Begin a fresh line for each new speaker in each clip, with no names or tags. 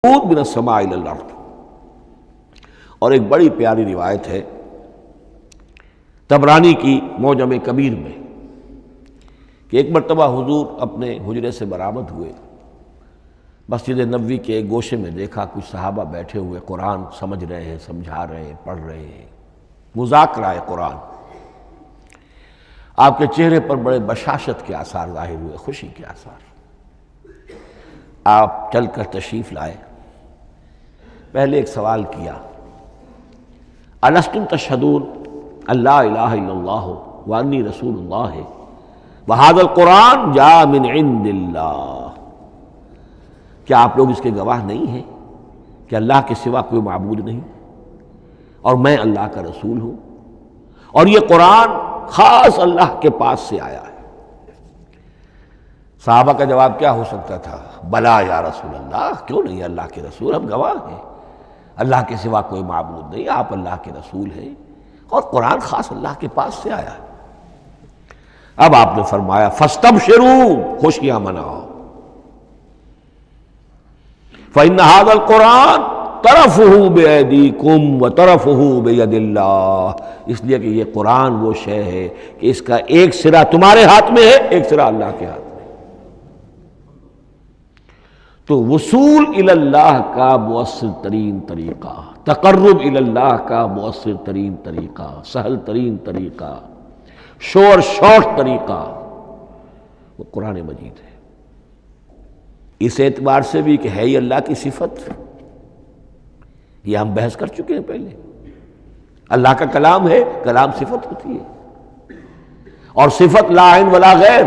من السماء الی الارض۔ اور ایک بڑی پیاری روایت ہے طبرانی کی معجم کبیر میں کہ ایک مرتبہ حضور اپنے حجرے سے برآمد ہوئے، مسجد نبوی کے ایک گوشے میں دیکھا کچھ صحابہ بیٹھے ہوئے قرآن سمجھ رہے ہیں، سمجھا رہے ہیں، پڑھ رہے ہیں، مذاکرہ ہے قرآن۔ آپ کے چہرے پر بڑے بشاشت کے آثار ظاہر ہوئے، خوشی کے آثار۔ آپ چل کر تشریف لائے، پہلے ایک سوال کیا، الستم تشہدون اللہ الہ الا اللہ وانی رسول اللہ وہذا القرآن جاء من عند اللہ، کیا آپ لوگ اس کے گواہ نہیں ہیں کہ اللہ کے سوا کوئی معبود نہیں اور میں اللہ کا رسول ہوں، اور یہ قرآن خاص اللہ کے پاس سے آیا ہے؟ صحابہ کا جواب کیا ہو سکتا تھا؟ بلا یا رسول اللہ، کیوں نہیں اللہ کے رسول، ہم گواہ ہیں، اللہ کے سوا کوئی معبود نہیں، آپ اللہ کے رسول ہیں اور قرآن خاص اللہ کے پاس سے آیا ہے۔ اب آپ نے فرمایا فاستبشروا، خوشیاں مناؤ، فإن هذا القرآن طرفه بأيديكم وطرفه بيد اللہ، اس لیے کہ یہ قرآن وہ شے ہے کہ اس کا ایک سرا تمہارے ہاتھ میں ہے، ایک سرا اللہ کے ہاتھ میں۔ تو وصول الی اللہ کا مؤثر ترین طریقہ، تقرب الی اللہ کا مؤثر ترین طریقہ، سہل ترین طریقہ، شور شارٹ طریقہ وہ قرآن مجید ہے۔ اس اعتبار سے بھی کہ ہے ہی اللہ کی صفت، یہ ہم بحث کر چکے ہیں پہلے، اللہ کا کلام ہے، کلام صفت ہوتی ہے، اور صفت لا عین ولا غیر،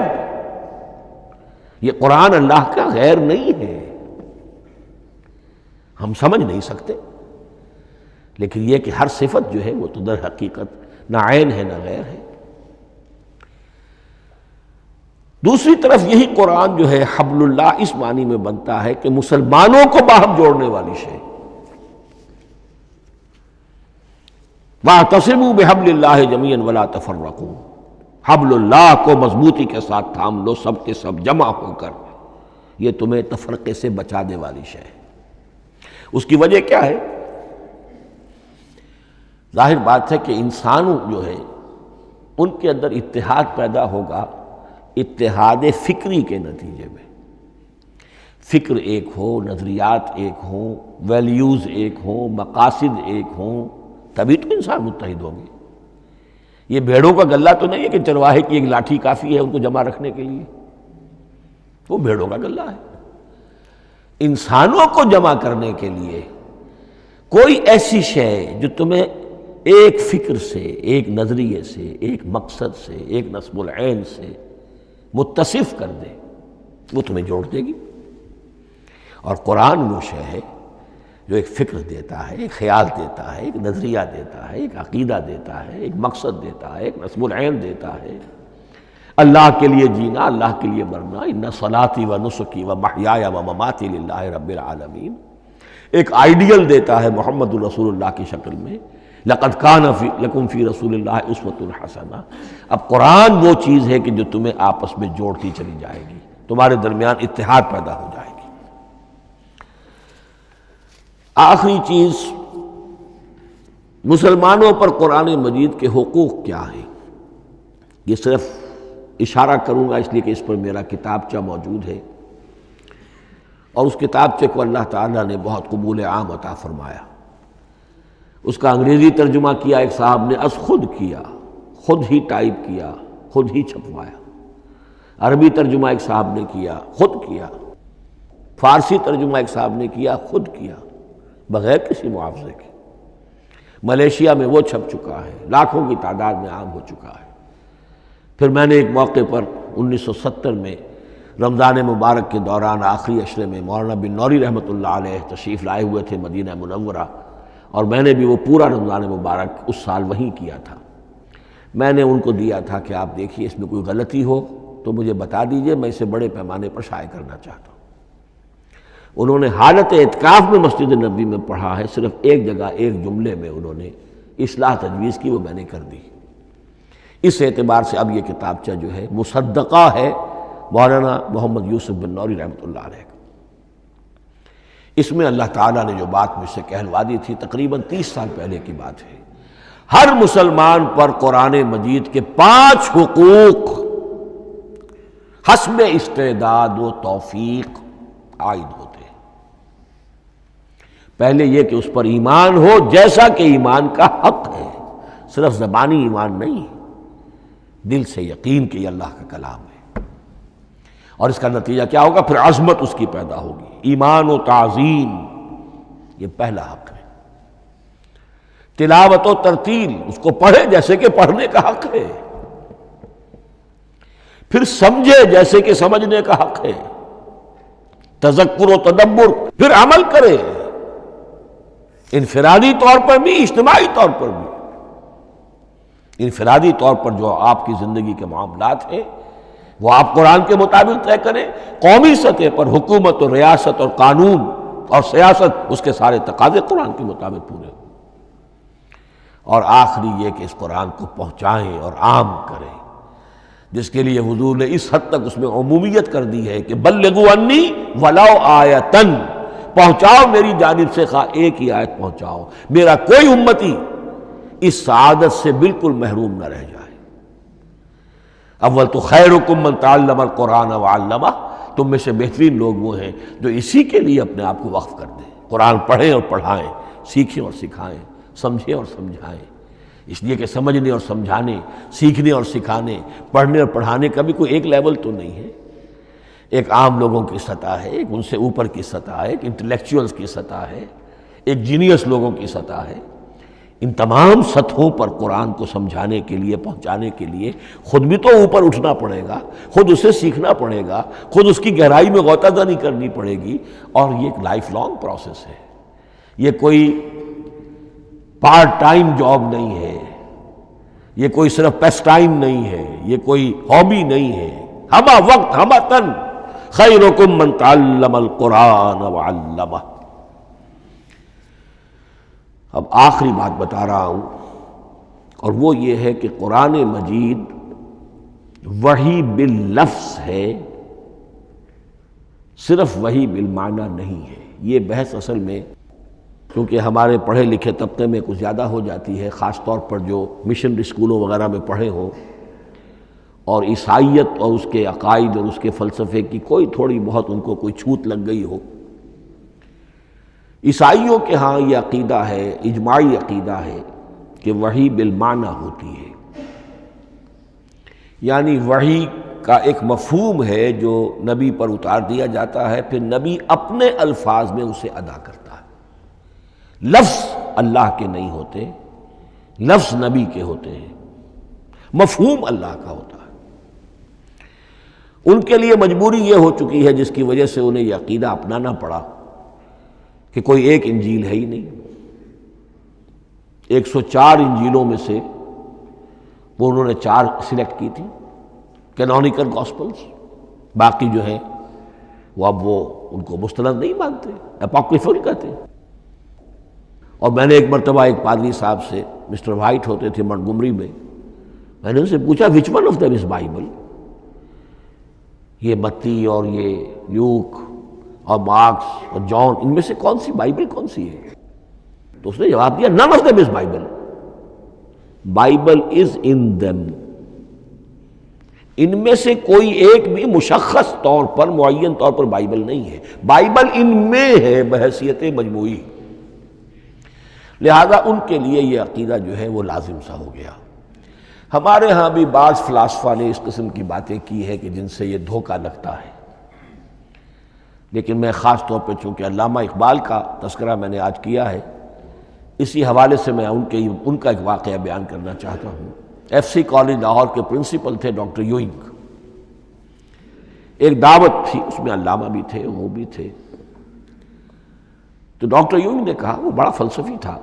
یہ قرآن اللہ کا غیر نہیں ہے، ہم سمجھ نہیں سکتے، لیکن یہ کہ ہر صفت جو ہے وہ تو در حقیقت نہ عین ہے نہ غیر ہے۔ دوسری طرف یہی قرآن جو ہے حبل اللہ اس معنی میں بنتا ہے کہ مسلمانوں کو باہم جوڑنے والی شے، وَاعْتَصِمُوا بِحَبْلِ اللَّهِ جَمِيعًا وَلَا تَفَرَّقُوا، حبل اللہ کو مضبوطی کے ساتھ تھام لو، سب کے سب جمع ہو کر، یہ تمہیں تفرقے سے بچانے والی شے ہے۔ اس کی وجہ کیا ہے؟ ظاہر بات ہے کہ انسانوں جو ہے ان کے اندر اتحاد پیدا ہوگا اتحاد فکری کے نتیجے میں، فکر ایک ہو، نظریات ایک ہوں، ویلیوز ایک ہوں، مقاصد ایک ہوں، تبھی تو انسان متحد ہوں گے۔ یہ بھیڑوں کا غلہ تو نہیں ہے کہ چرواہے کی ایک لاٹھی کافی ہے ان کو جمع رکھنے کے لیے، وہ بھیڑوں کا غلہ ہے۔ انسانوں کو جمع کرنے کے لیے کوئی ایسی شے جو تمہیں ایک فکر سے، ایک نظریے سے، ایک مقصد سے، ایک نصب العین سے متصف کر دے، وہ تمہیں جوڑ دے گی۔ اور قرآن وہ شے ہے جو ایک فکر دیتا ہے، ایک خیال دیتا ہے، ایک نظریہ دیتا ہے، ایک عقیدہ دیتا ہے، ایک مقصد دیتا ہے، ایک نصب العین دیتا ہے، اللہ کے لیے جینا، اللہ کے لیے مرنا، ان صلاتی و نسکی و محیایا و مماتی للہ رب العالمین، ایک آئیڈیل دیتا ہے محمد الرسول اللہ کی شکل میں، لقد کان لکم فی رسول اللہ اسوۃ حسنہ۔ اب قرآن وہ چیز ہے کہ جو تمہیں آپس میں جوڑتی چلی جائے گی، تمہارے درمیان اتحاد پیدا ہو جائے گی۔ آخری چیز، مسلمانوں پر قرآن مجید کے حقوق کیا ہیں؟ یہ صرف اشارہ کروں گا اس لیے کہ اس پر میرا کتابچہ موجود ہے، اور اس کتابچے کو اللہ تعالیٰ نے بہت قبول عام عطا فرمایا۔ اس کا انگریزی ترجمہ کیا ایک صاحب نے، از خود کیا، خود ہی ٹائپ کیا، خود ہی چھپوایا۔ عربی ترجمہ ایک صاحب نے کیا، خود کیا۔ فارسی ترجمہ ایک صاحب نے کیا، خود کیا، بغیر کسی معاوضے کے۔ ملیشیا میں وہ چھپ چکا ہے، لاکھوں کی تعداد میں عام ہو چکا ہے۔ پھر میں نے ایک موقع پر 1970 میں رمضان مبارک کے دوران آخری عشرے میں مولانا بن نوری رحمۃ اللہ علیہ تشریف لائے ہوئے تھے مدینہ منورہ، اور میں نے بھی وہ پورا رمضان مبارک اس سال وہیں کیا تھا۔ میں نے ان کو دیا تھا کہ آپ دیکھیے اس میں کوئی غلطی ہو تو مجھے بتا دیجئے، میں اسے بڑے پیمانے پر شائع کرنا چاہتا ہوں۔ انہوں نے حالت اعتکاف میں مسجد نبوی میں پڑھا ہے، صرف ایک جگہ ایک جملے میں انہوں نے اصلاح تجویز کی، وہ میں نے کر دی۔ اس اعتبار سے اب یہ کتابچہ جو ہے مصدقہ ہے مولانا محمد یوسف بن نوری رحمۃ اللہ علیہ کا۔ اس میں اللہ تعالیٰ نے جو بات مجھ سے کہلوا دی تھی تقریباً 30 سال پہلے کی بات ہے، ہر مسلمان پر قرآن مجید کے 5 حقوق حسب استعداد و توفیق عائد ہوتے ہیں۔ پہلے یہ کہ اس پر ایمان ہو جیسا کہ ایمان کا حق ہے، صرف زبانی ایمان نہیں، دل سے یقین کہ یہ اللہ کا کلام ہے۔ اور اس کا نتیجہ کیا ہوگا؟ پھر عظمت اس کی پیدا ہوگی، ایمان و تعظیم، یہ پہلا حق ہے۔ تلاوت و ترتیل، اس کو پڑھے جیسے کہ پڑھنے کا حق ہے، پھر سمجھے جیسے کہ سمجھنے کا حق ہے، تذکر و تدبر، پھر عمل کرے، انفرادی طور پر بھی اجتماعی طور پر بھی۔ انفرادی طور پر جو آپ کی زندگی کے معاملات ہیں وہ آپ قرآن کے مطابق طے کریں، قومی سطح پر حکومت اور ریاست اور قانون اور سیاست، اس کے سارے تقاضے قرآن کے مطابق پورے ہوں، اور آخری یہ کہ اس قرآن کو پہنچائیں اور عام کریں، جس کے لیے حضور نے اس حد تک اس میں عمومیت کر دی ہے کہ بلغوا انی ولو آیۃ، پہنچاؤ میری جانب سے خواہ ایک ہی آیت پہنچاؤ، میرا کوئی امتی اس سعادت سے بالکل محروم نہ رہ جائے۔ اول تو خیرکم من تعلم القرآن وعلمہ، تم میں سے بہترین لوگ وہ ہیں جو اسی کے لیے اپنے آپ کو وقف کر دیں، قرآن پڑھیں اور پڑھائیں، سیکھیں اور سکھائیں، سمجھیں اور سمجھائیں، اس لیے کہ سمجھنے اور سمجھانے، سیکھنے اور سکھانے، پڑھنے اور پڑھانے کا بھی کوئی ایک لیول تو نہیں ہے، ایک عام لوگوں کی سطح ہے، ایک ان سے اوپر کی سطح ہے، ایک انٹلیکچوئلز کی سطح ہے، ایک جینیس لوگوں کی سطح ہے۔ ان تمام سطحوں پر قرآن کو سمجھانے کے لیے، پہنچانے کے لیے خود بھی تو اوپر اٹھنا پڑے گا، خود اسے سیکھنا پڑے گا، خود اس کی گہرائی میں غوطہ زنی کرنی پڑے گی، اور یہ ایک لائف لانگ پروسیس ہے، یہ کوئی پارٹ ٹائم جاب نہیں ہے، یہ کوئی صرف پیس ٹائم نہیں ہے، یہ کوئی ہابی نہیں ہے، ہمہ وقت ہمہ تن، خیرکم من تعلم القرآن وعلمہ۔ اب آخری بات بتا رہا ہوں، اور وہ یہ ہے کہ قرآن مجید وحی باللفظ ہے، صرف وحی بالمعنی نہیں ہے۔ یہ بحث اصل میں کیونکہ ہمارے پڑھے لکھے طبقے میں کچھ زیادہ ہو جاتی ہے، خاص طور پر جو مشنری اسکولوں وغیرہ میں پڑھے ہوں اور عیسائیت اور اس کے عقائد اور اس کے فلسفے کی کوئی تھوڑی بہت ان کو کوئی چھوت لگ گئی ہو۔ عیسائیوں کے ہاں یہ عقیدہ ہے، اجماعی عقیدہ ہے کہ وحی بالمعنی ہوتی ہے، یعنی وحی کا ایک مفہوم ہے جو نبی پر اتار دیا جاتا ہے، پھر نبی اپنے الفاظ میں اسے ادا کرتا ہے۔ لفظ اللہ کے نہیں ہوتے، لفظ نبی کے ہوتے ہیں، مفہوم اللہ کا ہوتا ہے۔ ان کے لیے مجبوری یہ ہو چکی ہے جس کی وجہ سے انہیں یہ عقیدہ اپنانا پڑا کہ کوئی ایک انجیل ہے ہی نہیں، 104 انجیلوں میں سے وہ انہوں نے 4 سلیکٹ کی تھی کینونیکل گاسپلز، باقی جو ہیں وہ اب وہ ان کو مستند نہیں مانتے، اپوکریفل کہتے ہیں۔ اور میں نے ایک مرتبہ ایک پادری صاحب سے، مسٹر وائٹ ہوتے تھے منٹگمری میں نے ان سے پوچھا which one of them is Bible, یہ متی اور یہ لیوک اور مارکس اور جان، ان میں سے کون سی بائبل کون سی ہے؟ تو اس نے جواب دیا none of them is Bible. Bible is in them. ان میں سے کوئی ایک بھی مشخص طور پر، معین طور پر بائبل نہیں ہے، بائبل ان میں ہے بحیثیت مجموعی، لہذا ان کے لیے یہ عقیدہ جو ہے وہ لازم سا ہو گیا۔ ہمارے ہاں بھی بعض فلاسفہ نے اس قسم کی باتیں کی ہے کہ جن سے یہ دھوکہ لگتا ہے، لیکن میں خاص طور پہ چونکہ علامہ اقبال کا تذکرہ میں نے آج کیا ہے، اسی حوالے سے میں ان کا ایک واقعہ بیان کرنا چاہتا ہوں۔ ایف سی کالج لاہور کے پرنسپل تھے ڈاکٹر یوئنگ، ایک دعوت تھی، اس میں علامہ بھی تھے، وہ بھی تھے، تو ڈاکٹر یوئنگ نے کہا، وہ بڑا فلسفی تھا،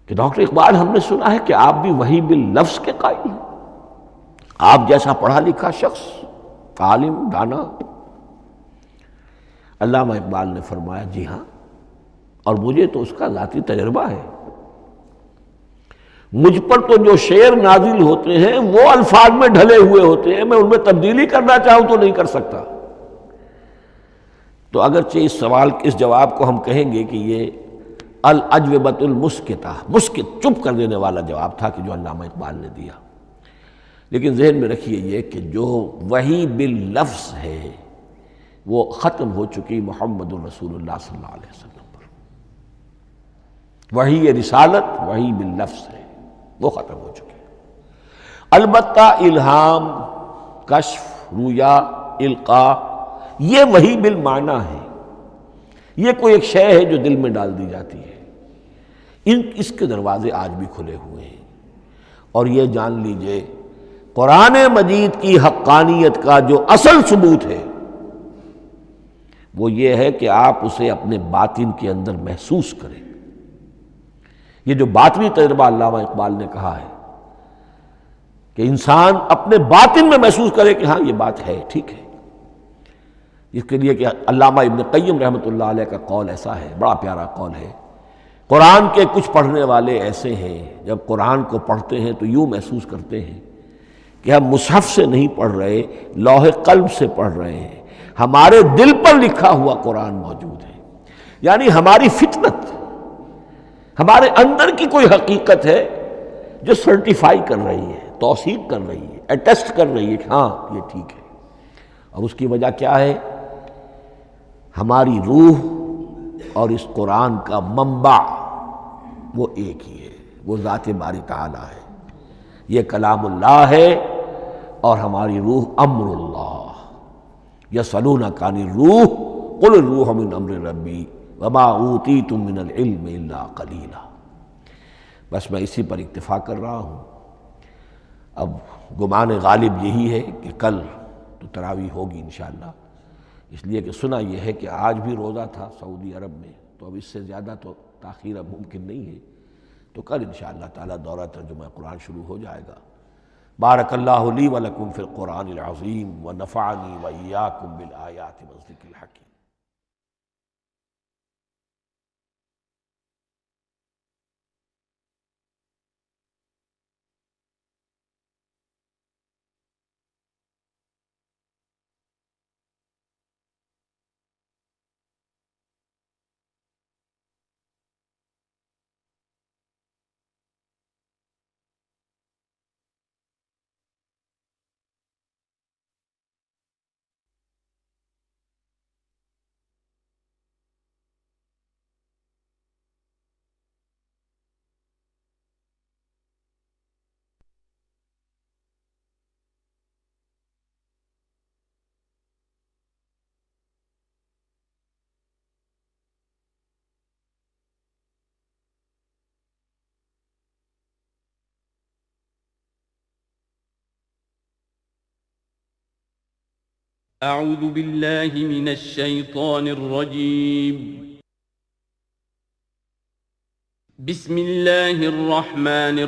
کہ ڈاکٹر اقبال ہم نے سنا ہے کہ آپ بھی وحی باللفظ کے قائل ہیں، آپ جیسا پڑھا لکھا شخص، عالم، دانا۔ علامہ اقبال نے فرمایا جی ہاں، اور مجھے تو اس کا ذاتی تجربہ ہے، مجھ پر تو جو شعر نازل ہوتے ہیں وہ الفاظ میں ڈھلے ہوئے ہوتے ہیں، میں ان میں تبدیلی کرنا چاہوں تو نہیں کر سکتا، تو اگرچہ اس سوال اس جواب کو ہم کہیں گے کہ یہ الاجوبۃ المسکتہ، مسکت چپ کر دینے والا جواب تھا کہ جو علامہ اقبال نے دیا، لیکن ذہن میں رکھیے یہ کہ جو وحی باللفظ ہے وہ ختم ہو چکی محمد الرسول اللہ صلی اللہ علیہ وسلم پر۔ وحی رسالت وحی باللفظ ہے، وہ ختم ہو چکی۔ البتہ الہام، کشف، رویا، القاء، یہ وحی بالمعنی ہے، یہ کوئی ایک شے ہے جو دل میں ڈال دی جاتی ہے، اس کے دروازے آج بھی کھلے ہوئے ہیں۔ اور یہ جان لیجئے قرآن مجید کی حقانیت کا جو اصل ثبوت ہے وہ یہ ہے کہ آپ اسے اپنے باطن کے اندر محسوس کریں۔ یہ جو باطنی تجربہ علامہ اقبال نے کہا ہے کہ انسان اپنے باطن میں محسوس کرے کہ ہاں یہ بات ہے، ٹھیک ہے، اس کے لیے کہ علامہ ابن قیم رحمۃ اللہ علیہ کا قول ایسا ہے، بڑا پیارا قول ہے، قرآن کے کچھ پڑھنے والے ایسے ہیں جب قرآن کو پڑھتے ہیں تو یوں محسوس کرتے ہیں کہ ہم مصحف سے نہیں پڑھ رہے، لوح قلب سے پڑھ رہے ہیں، ہمارے دل پر لکھا ہوا قرآن موجود ہے، یعنی ہماری فطرت، ہمارے اندر کی کوئی حقیقت ہے جو سرٹیفائی کر رہی ہے، توثیق کر رہی ہے، اٹیسٹ کر رہی ہے کہ ہاں یہ ٹھیک ہے۔ اور اس کی وجہ کیا ہے؟ ہماری روح اور اس قرآن کا منبع وہ ایک ہی ہے، وہ ذات باری تعالیٰ ہے، یہ کلام اللہ ہے اور ہماری روح امر اللہ۔ یسألونک عن الروح قل الروح من امر ربی وما اوتیتم من العلم الا قلیلا۔ بس میں اسی پر اکتفا کر رہا ہوں۔ اب گمان غالب یہی ہے کہ کل تو تراویح ہوگی انشاءاللہ، اس لیے کہ سنا یہ ہے کہ آج بھی روزہ تھا سعودی عرب میں، تو اب اس سے زیادہ تو تاخیر اب ممکن نہیں ہے، تو کل انشاءاللہ تعالی دورہ ترجمہ قرآن شروع ہو جائے گا۔ بارک اللہ لی ولکم فی القرآن العظیم ونفعنی وإیاکم بالآیات والذکر الحکیم۔
اعوذ باللہ من الشیطان الرجیم، بسم اللہ الرحمن الرحیم۔